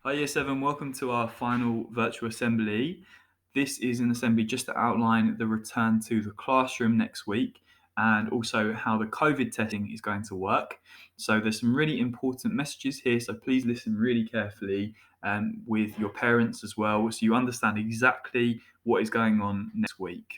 Hi, Year 7. Welcome to our final virtual assembly. This is an assembly just to outline the return to the classroom next week and also how the COVID testing is going to work. So there's some really important messages here, so please listen really carefully with your parents as well so you understand exactly what is going on next week.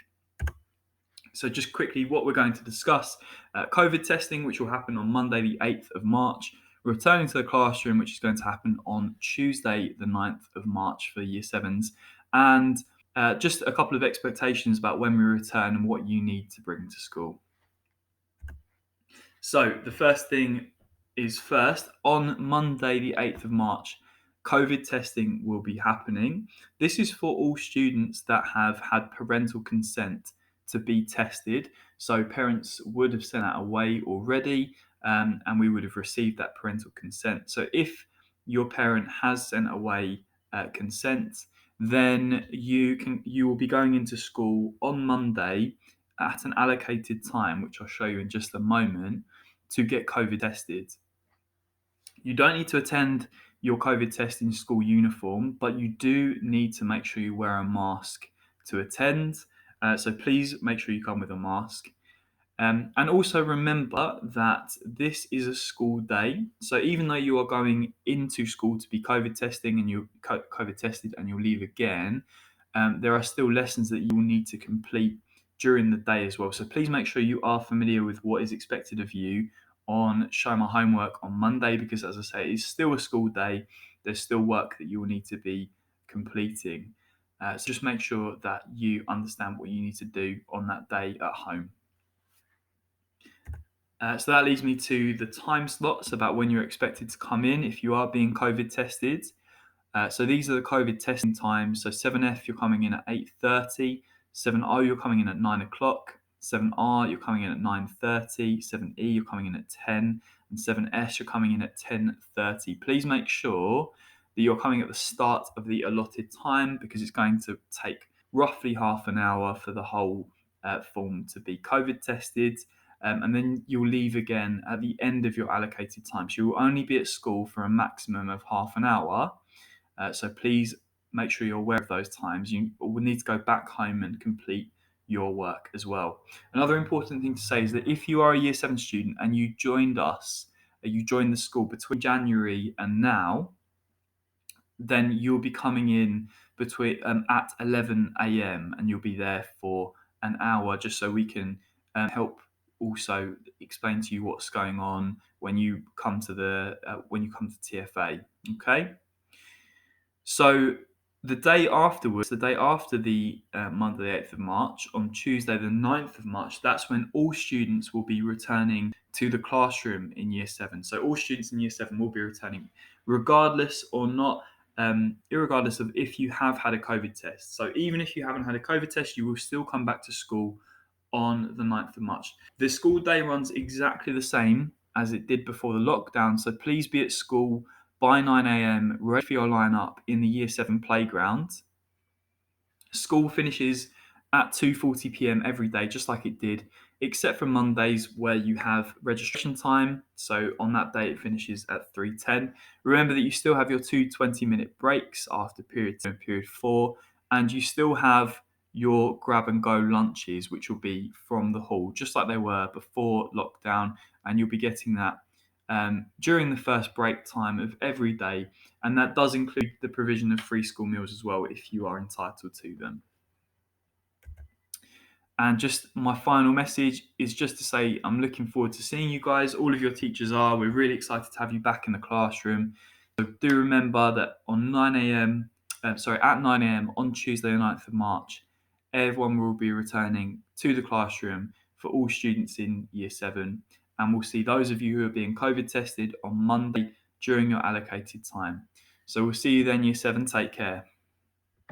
So just quickly, what we're going to discuss, COVID testing, which will happen on Monday the 8th of March, returning to the classroom, which is going to happen on Tuesday the 9th of March for Year 7s, and just a couple of expectations about when we return and what you need to bring to school. So the first thing is first, on Monday the 8th of March, COVID testing will be happening. This is for all students that have had parental consent to be tested. So parents would have sent that away already, and we would have received that parental consent. So if your parent has sent away consent, then you will be going into school on Monday at an allocated time, which I'll show you in just a moment, to get COVID tested. You don't need to attend your COVID test in school uniform, but you do need to make sure you wear a mask to attend. So please make sure you come with a mask. And also remember that this is a school day. So even though you are going into school to be COVID testing and you COVID tested and you'll leave again, there are still lessons that you will need to complete during the day as well. So please make sure you are familiar with what is expected of you on Show My Homework on Monday, because as I say, it's still a school day. There's still work that you will need to be completing. So just make sure that you understand what you need to do on that day at home. So that leads me to the time slots about when you're expected to come in if you are being COVID tested. So these are the COVID testing times. So 7F, you're coming in at 8:30. 7O, you're coming in at 9 o'clock. 7R, you're coming in at 9:30. 7E, you're coming in at 10. And 7S, you're coming in at 10:30. Please make sure that you're coming at the start of the allotted time, because it's going to take roughly half an hour for the whole form to be COVID tested. And then you'll leave again at the end of your allocated time. So you will only be at school for a maximum of half an hour. So please make sure you're aware of those times. You will need to go back home and complete your work as well. Another important thing to say is that if you are a Year 7 student and you joined the school between January and now, then you'll be coming in between at 11 a.m. and you'll be there for an hour, just so we can help also explain to you what's going on when you come to TFA. Okay. So the day afterwards, the day after the Monday, the 8th of March, on Tuesday, the 9th of March, that's when all students will be returning to the classroom in Year 7. So all students in Year 7 will be returning, regardless or not, irregardless of if you have had a COVID test. So even if you haven't had a COVID test, you will still come back to school on the 9th of March. The school day runs exactly the same as it did before the lockdown, so please be at school by 9 a.m, ready for your lineup in the Year 7 playground. School finishes at 2:40 p.m. every day, just like it did, except for Mondays where you have registration time. So on that day, it finishes at 3:10. Remember that you still have your two 20-minute breaks after period 2 and period 4, and you still have your grab and go lunches, which will be from the hall, just like they were before lockdown, and you'll be getting that during the first break time of every day, and that does include the provision of free school meals as well if you are entitled to them. And just my final message is just to say I'm looking forward to seeing you guys. All of your teachers are. We're really excited to have you back in the classroom. So do remember that on at 9 a.m. on Tuesday, the 9th of March, everyone will be returning to the classroom for all students in Year 7. And we'll see those of you who are being COVID tested on Monday during your allocated time. So we'll see you then, Year 7. Take care.